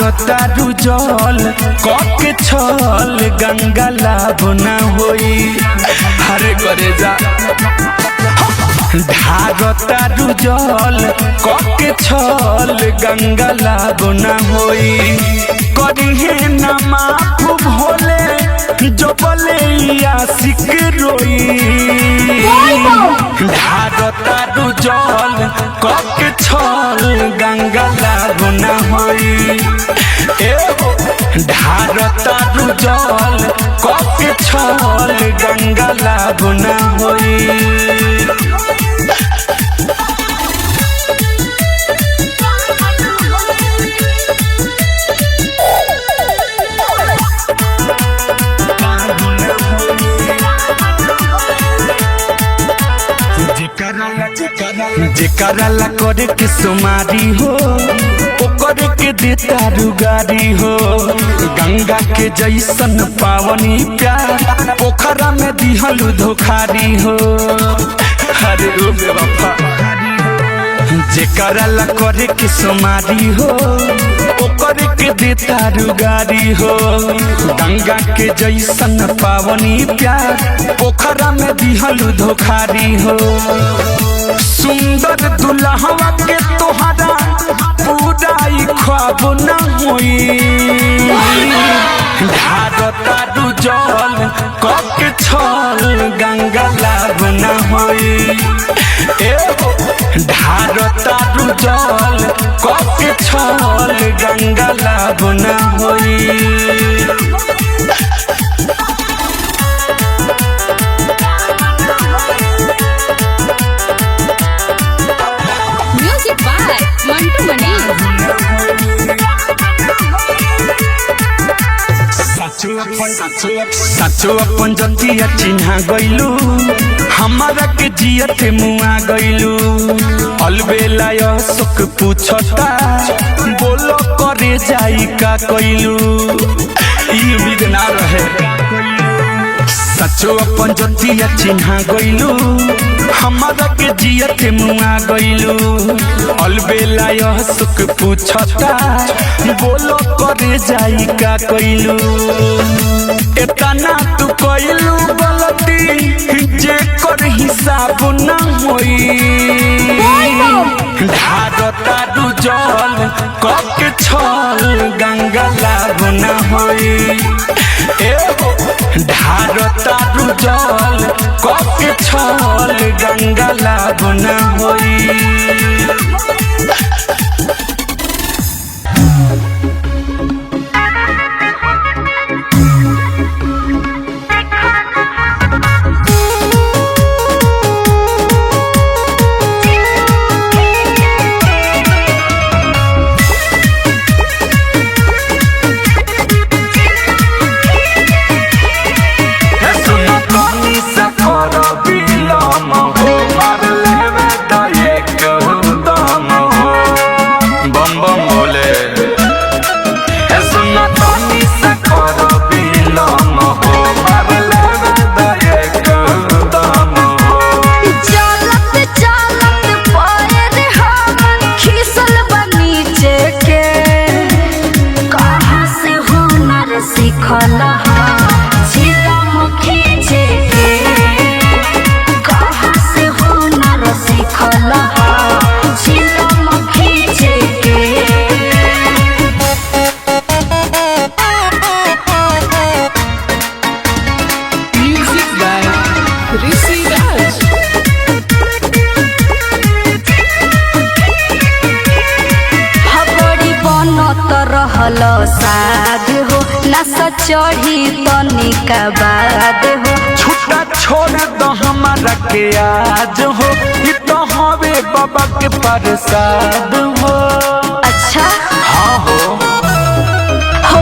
ढारतारू जल कके छल गंगा लाभ न होई। हरे करे जा ढारतारू जल कके छल गंगा लाभ न होई। करिहे न माफ भोले जो बोले आशिक रोई। ढारतारू जल कके छल गंगा लाभ न होई। ढारतारू जल कके छल गंगा लाभ न होई। जेकरा करे के सुमारी हो ओकरे के देता रुगारी हो। गंगा के जैसन पावनी प्यार पोखरा में दिहलु धोखारी हो। हरे ओ बेवफा जेकरा करे के सुमारी हो ओकरे के देता रुगारी हो। गंगा के जैसन पावनी प्यार पोखरा में दिहलु धोखारी हो। सुंदर दुल्हवा के तोहरा पूरा ख्वाब न होई। ढारतारू जल कके छल गंगा लाभ न होई। ढारतारू जल कके छल गंगा लाभ न होई। सचो अपन जतिया चिन्हा गइलू हमारा के जियत मुआ गइलू। अलबेला सुख पूछता बोलो करे जाई का कइलू। ई उम्मीद ना रहे सचो अपन जतिया चिन्हा गइलू हमारा के जियत मुआ गइलू। अलबेला सुख पूछता बोलो करे जाई का कइलू। इतना तू कइलू गलती जे कर हिसाब न होई। ढारतारू जल कके छल गंगा लाभ न होई। ढारतारू जल कके छल गंगा लाभ न होई। साध हो नशा चढ़ी तनिका बाद हो। छुट्टा छोड़ दो हमारा के आज हो ये तो हवे बाबा के प्रसाद हो। अच्छा हाँ हो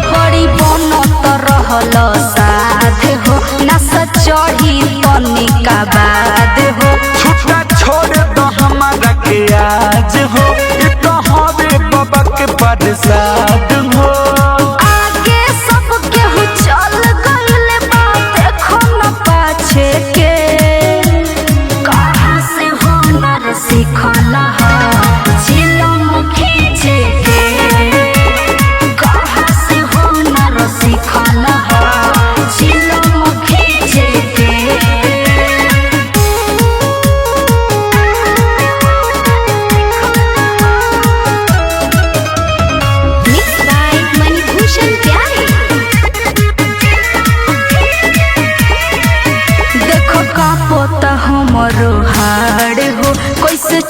बड़ी बनत रहल साध हो नशा चढ़ी तनिका बाद हो। छुट्टा छोड़ दो हमारा के आज हो ये तो हवे बाबा के प्रसाद हो। आगे सब केहू चल गइल बा देखो न पाछे के। कहाँ से हुनर सीखल ह चिलम खींचे के।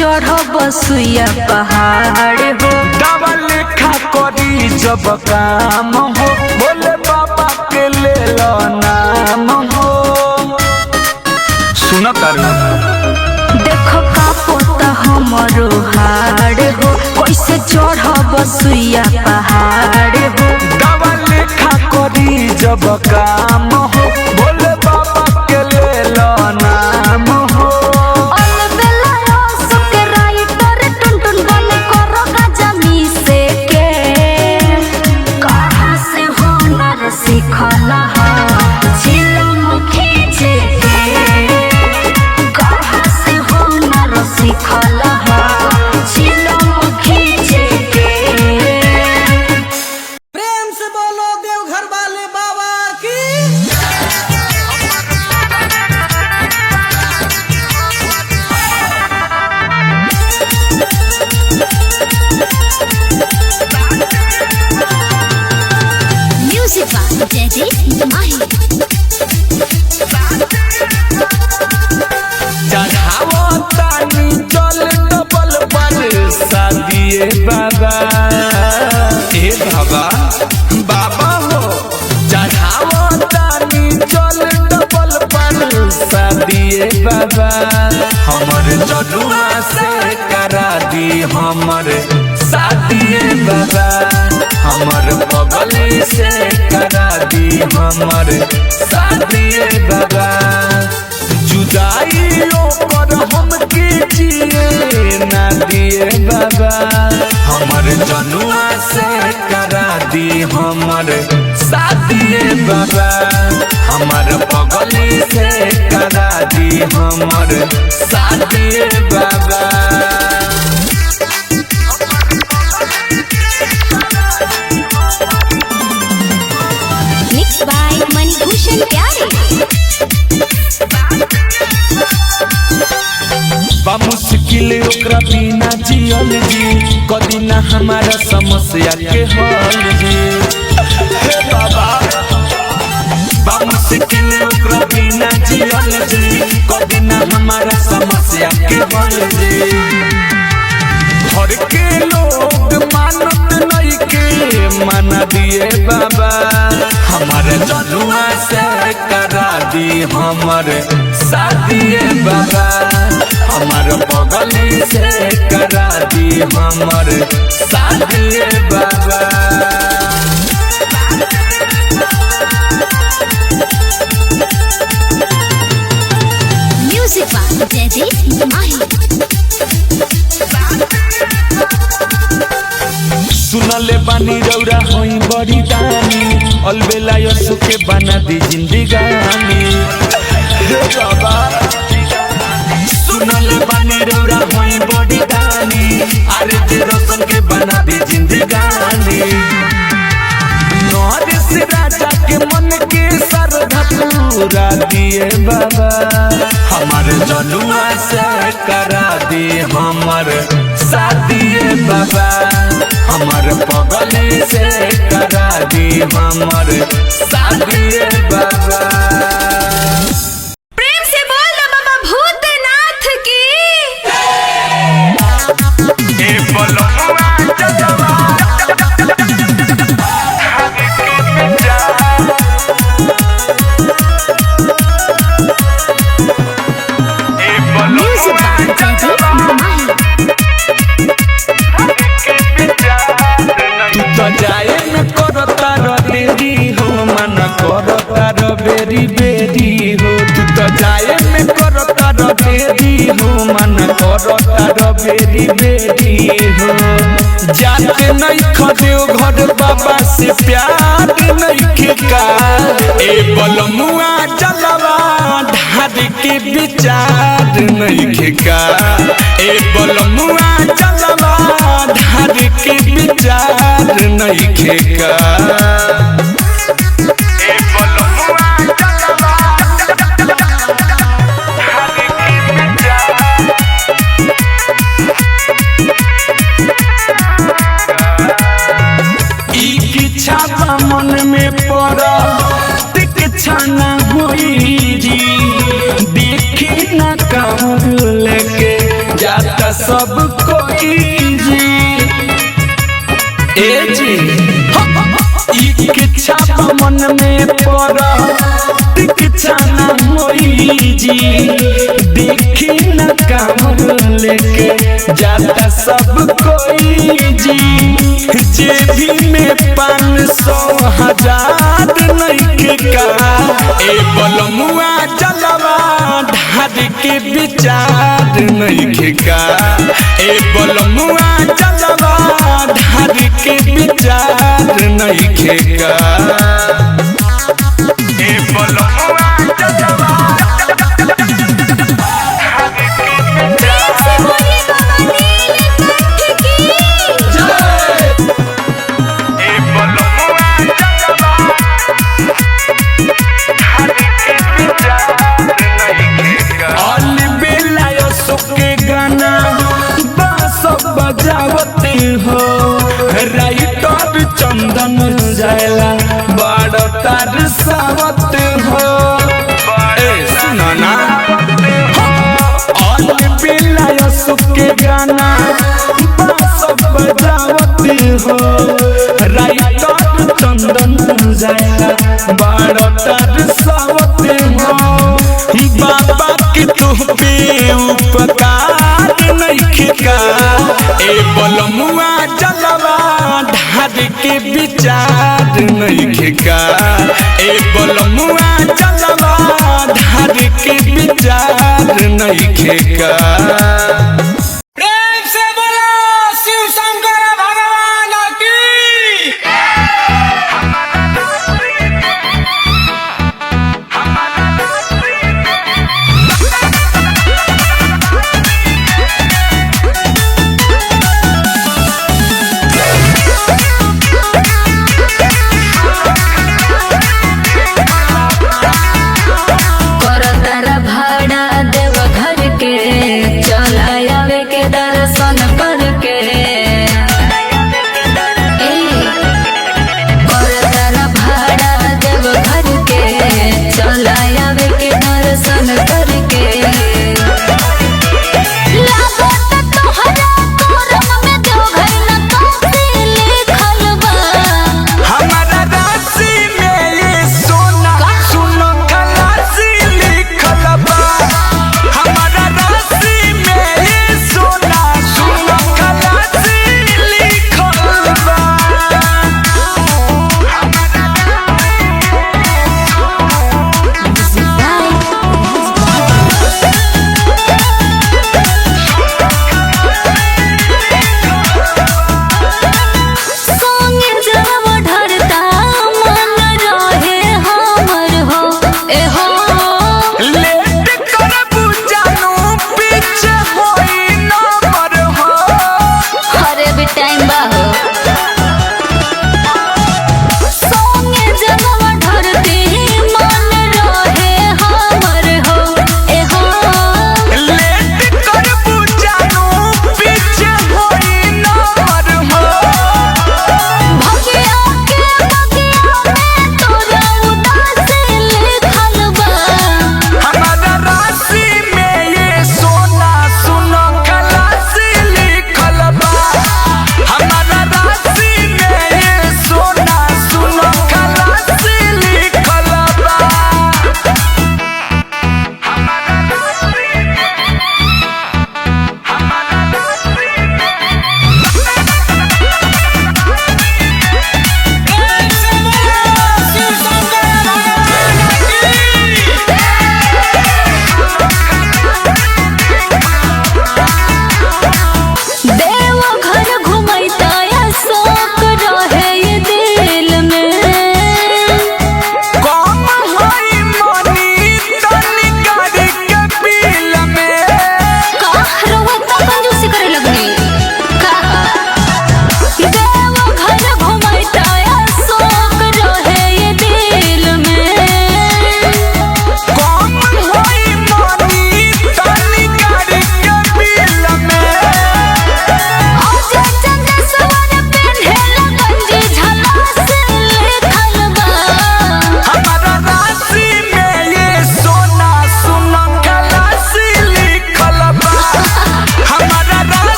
चढ़ब सुइया पहाड़ हो। डबल लेखा करी जब काम हो, बोले बाबा के ले लो नाम हो। सुना करू देखो का पोता हमरो हाड़ हो, कैसे चढ़ब सुइया पहाड़ हो। डबल लेखा करी जब काम हो, बोले बाबा के ले लो नाम हो। बाबा ए बाबा बाबा हो चढ़ावो तानी चल डबल पर शादी बाबा। हमर जनुआ से करा दी हमर शादी बाबा। हमर बगल से करा दी हमर शादी बाबा। जुदाइयों पर हम कीजिए ना दिए बाबा। हमर जनुआ से करा दी हमर शादी बाबा। हमर बगल से करा दी हमर शादी बाबा। मिक्स बाय मणिभूषण प्यारे। बा मुश्किल ओकरा बिना जियल जी, कदी ना हमारा समस्या के हल जी। हे बाबा बा मुश्किल ओकरा बिना जियल जी, कदी ना हमारा समस्या के हल जी। घर के लोग मानत नहीं के माना दिए बाबा। हमारे जनुआ से करा दी हमर शादी बाबा। हमर बगल से करा दी हमर शादी बाबा। म्यूजिक बाय जयदीप माही। सुनले बानी रौरा होई बड़ी दानी, अलबेला यसु के बना दी जिंदगानी। हे बाबा सुनले बानी रौरा होई बड़ी दानी, अरे जे रोशन के बना दी जिंदगानी। नौरिस राजा के मन के श्रद्धा पूरा दिए बाबा। हमारे जनुआ से करा दी हमर शादी बाबा। हमर बगल से करा दी हमर शादी बाबा। प्रेम से बोल बाबा भूतनाथ की। ए बलमुआ जलवा जाए में करता देरी हो, मन करता बेरी बेरी हो। तू तो जाए में करता देरी हो, मन करता बेरी बेरी हो। जाते नहीं खदेव घर बाबा से प्यार नहीं खिका। ए बलमुआ जलवा ढार के विचार नहीं खिका। ए बलमुआ जलवा ढार के विचार नहीं खेका। ए बलमुआ जलवा ढार के विचार। ई इच्छा मन में पड़ा दीक्षा न हुई जी। देखी न कहूँ लेके जाता सब कोई जी ए जी इच्छा मन में पड़ा इच्छा ना होई जी देखी न कामर लेके जाता सब कोई जी जेबी में 500,000 नहीं का ए बलमुआ जलवा ढार के विचार नहीं का ए बलमुआ जलवा ढार के विचार नहीं का ए बलमुआ जलवा बजावते हो राइटर चंदन जायला बड़ तार सावत हो सुनाना ऑल बेला सुके गाना सब बजावते हो राइटर चंदन जायला बड़ तार सावत हो बाबा के तू पे उपकार नहीं का ए बलमुआ जलवा ढार के विचार नहीं का ए बलमुआ जलवा ढार के विचार नहीं का प्रेम से बोलो शिव शंकर भगवान की कर तारा भाड़ा देव घर के चलाय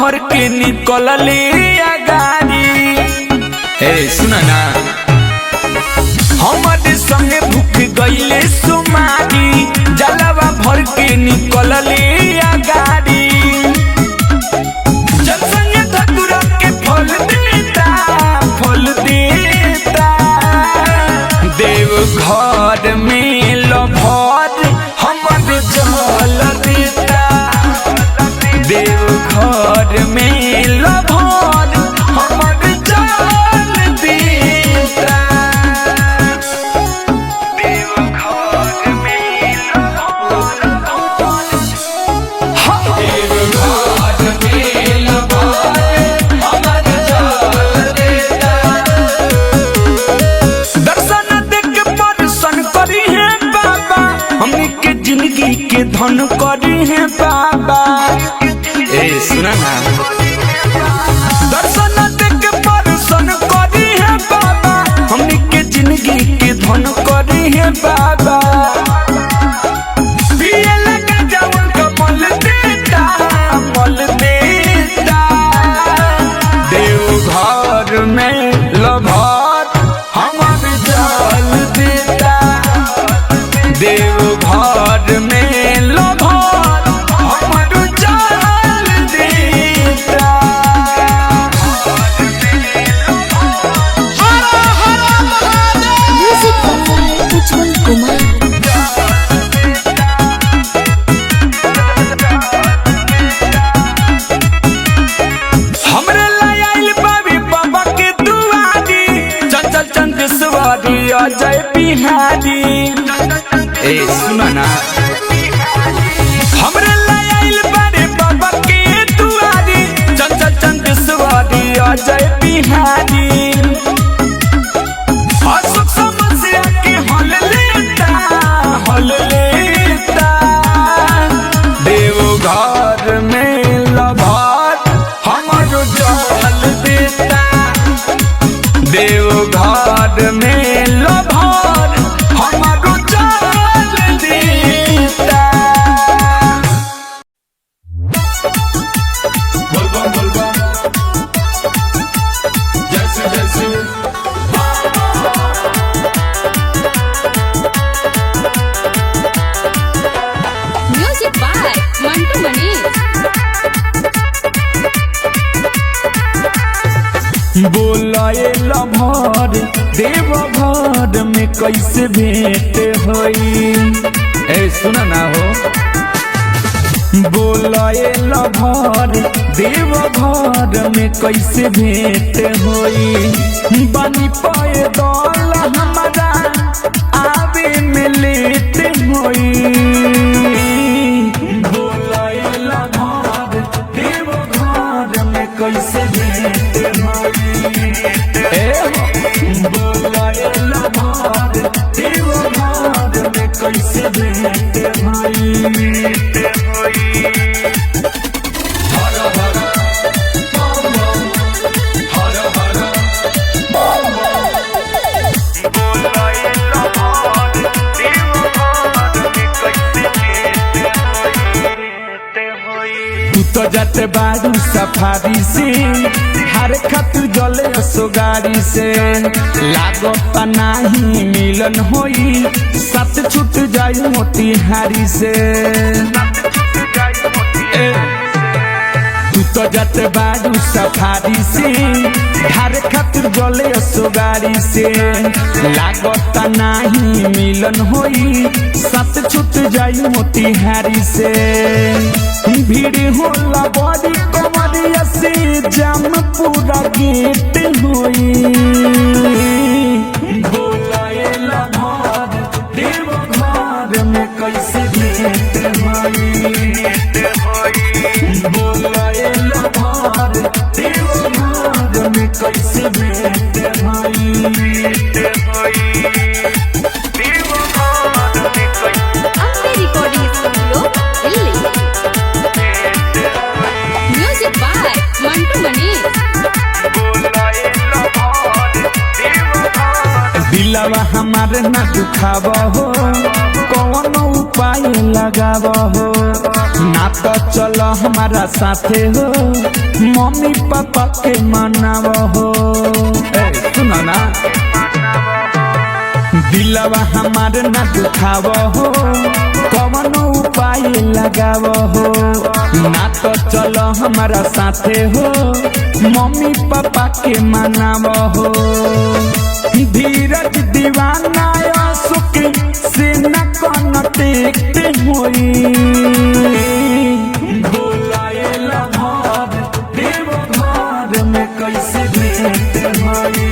भर के निकलले गाड़ी। हे सुना ना हमारे संगे भूख गईले सुमारी जलवा भर के निकलले गाड़ी। जनसंगे धतुरा के फल देता देव घर में लभर हमारे जल देता। देव घर में लभर हमारे जल देता। देव घर में लभर देव घर में लभर हमारे जल देता। दर्शन देख दर्शन करी है बाबा हमनी के जिंदगी के धन करी है बाबा। ए सुना ना दर्शन देख दर्शन करी है बाबा हमनी के जिंदगी के धन करी है बाबा। पिए लगा जावन का मल देता देव घर में लभर हमारे जल देता। देव घर में लभर हमारे जल देता। म्यूजिक बाय उज्जवल कुमार। हमरे लायल बाबी बाबा के दुआरी चंचल चंदेश्वरी अजय बिहारी। ए सुना ना हमरे लायल बाबी बाबा के दुआरी चंचल चंदेश्वरी अजय बिहारी। अशोक समस्या के हल लेता देव घर में लभर हमारो जल देता। देव घर में लभर हमारो जल देता। जैसे जैसे म्यूजिक बाय मंटू मनीष। बोलाए लभर देव घर में कैसे भेंट होई। ए सुना ना हो बोलाए लभर देव घर में कैसे भेंट होई। बनी पाए दल हमारा आवे में लेट होई। बोलाए लभर देव घर में कैसे भेंट होई। बोलाए लभर देव घर में कैसे भेंट होई। तू तो जाते बारू सफारी से हर खत जले सोगारी से लागो नाही मिलन होई सत छूट जाई मोतिहारी से। तू तो जाते बारू सफारी से हर खत जले सोगारी से लागो नाही मिलन होई सत छूट जाई मोतिहारी से। भीड़ होला बड़ी कमरिया से जाम पूरा गेट होई। बोलाए लभर देव घर में कैसे भेंट होई। बोलाए लभर देव घर में कैसे भेंट होई। आपके recording studio Delhi. Music by Mantu Manish. दिलवा हमारे ना दुखावा हो कौन उपाय लगाव हो, ना तो चलो हमारा साथे हो, मम्मी पापा के मनाव हो। सुनो ना, दिलवा हमार ना दुखाव हो, कवनो उपाय लगाव हो, ना तो चलो हमारा साथे हो, मम्मी पापा के मनाव हो। धीरज दीवाना सुख से न कनेक्ट होई, बोलाएला भर देव घर में कैसे भेंट होई,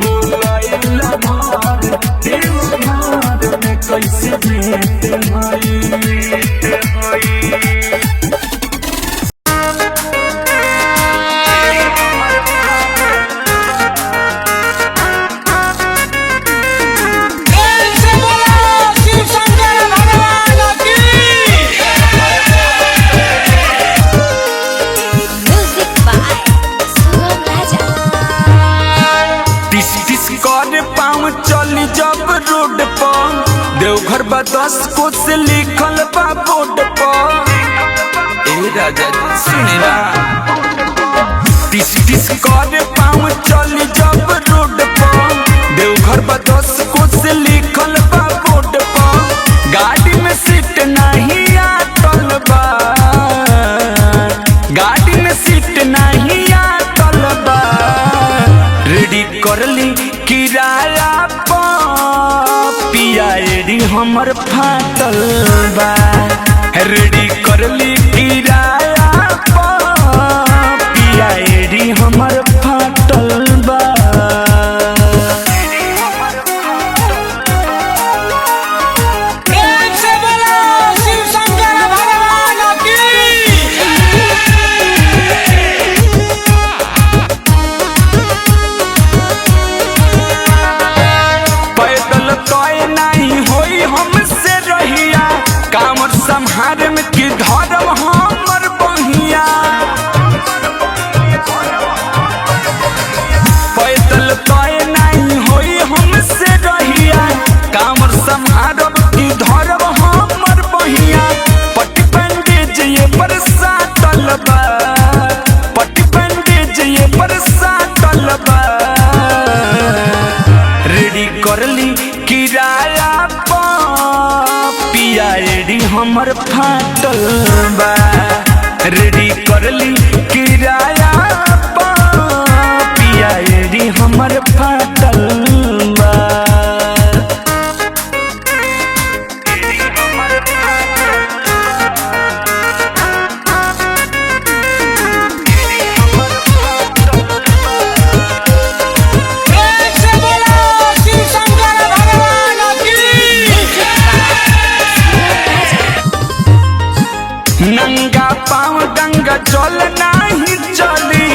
बोलाएला भर देव घर में कैसे भेंट होई। चली जब रोड पर देवघर बा 10 को से लिखल बा बोर्ड पर। ए राजा जी सुने ना, टिस कर पाँव चली जब रोड पर देवघर बा 10 को से लिखल बा बोर्ड पर। गाड़ी में सीट नहीं आटल बा, गाड़ी में सीट नहीं आटल बा। रेडी कर ली किराया पिया एडी हमर फाटल बा, रेडी कर ली किराया पिया एडी हमर फाटल बा। संहार में की धरम हमर बहिया, पैदल तय नहीं होई हमसे रहिया। कामर संहारम की धरम हमर बहिया। पट्टी बैंडेज ये पर साटल बा, पट्टी बैंडेज ये पर साटल बा। रेडी कर ली किराया पिया एडी हमर फाटल बा, रेडी कर ली किराया पिया एडी हमर फाटल बा। नंगा पाँव गंगा जल नहीं चली,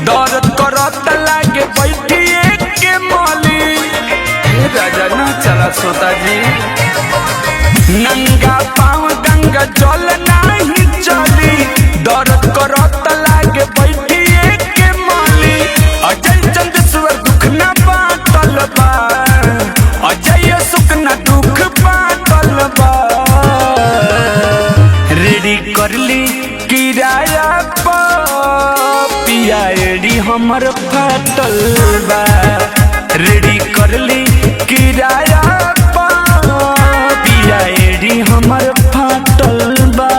दर्द करत लागे बैठिए के मौली। राजा न चला सोता जी, नंगा पाँव गंगा जल नहीं चली, दर्द करत लागे बैठिए के मौली। अजय चंदेश्वर दुख न बाटल बा, अजय सुख न दुख बाटल बा। रेडी कर ली किराया पिया एडी हमर फाटल बा, रेडी कर ली किराया पिया एडी हमर फाटल बा।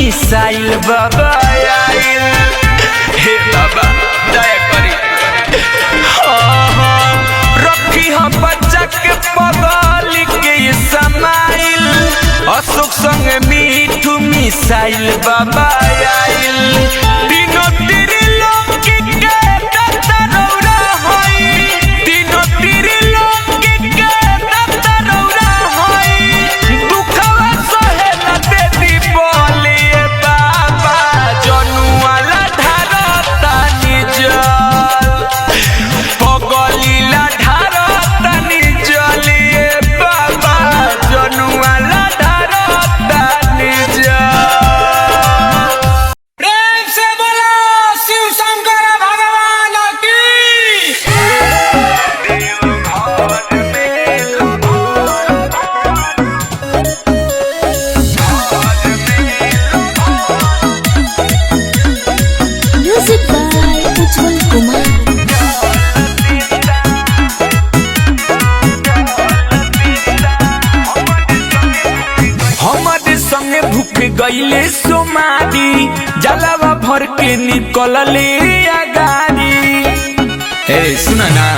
मिसाइल बाबा आइल। हे बाबा दया करी रखी हम बच्चा के पगल के समाइल। अशोक संग मीठू मिसाइल बाबा आइल। तीनों तीरी लोग के दत्तरौरा होई। तीनों तीरी लोग के दत्तरौरा होई। दुखवा सहेला देती बोलिए बाबा जनुआला ढारता निजल। पगलीला ढारता निजलिए बाबा जनुआला ढारता निजल। प्रेम से बोलो शिव शंकर भगवान की। Music by Ujjwal Kumar. हमारे संगे भूख गईले सोमारी जलावा भर के निकलले आगारी। हे सुना ना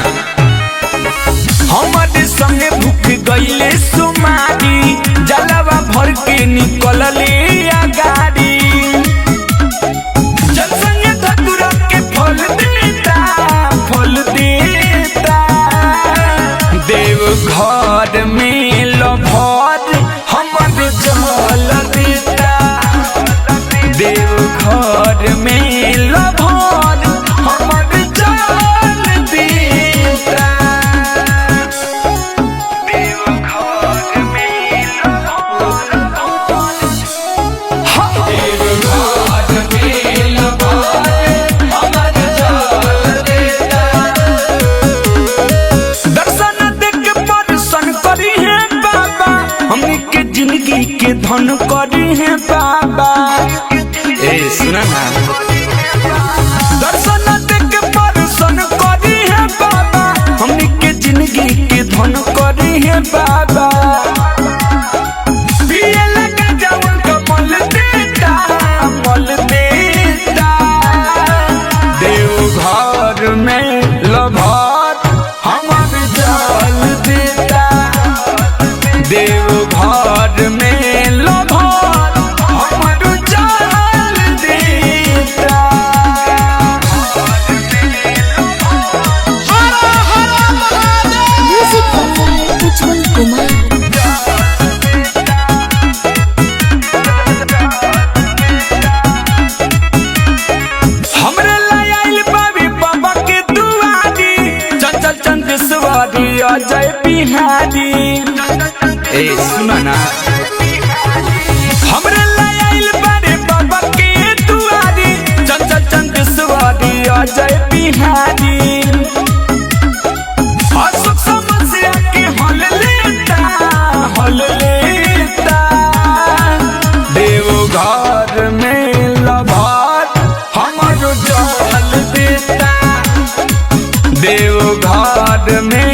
हमारे संगे भूख गईले सोमारी जलावा भर के निकलले आगारी। जल संगे धतुरा के फल देता देव घर में लभर हमर जल देता। देव घर में लभर हमर जल देता। देव घर में लभर देव घर में लभर हमर जल देता। दर्शन देख परसन करी है बाबा हमनी के जिंदगी के धन करी है बाबा। ए सुना ना दर्शन देख परसन करी है बाबा हमनी के जिंदगी के धन करी है बाबा। पिए लगा जवन का मल देता मल देता। देव घर में लभर हमर जल देता। देव घर में लभर हमर जल देता। Music by Ujjwal Kumar. हमरे लायल बाबी बाबा के दुआरी चंचल चंदेश्वरी अजय बिहारी। ए सुना ना हमरे लायल बाबी बाबा के दुआरी चंचल चंदेश्वरी अजय बिहारी। अशोक समस्या के हल लेता देव घर में लभर हमर जल देता। देव घर में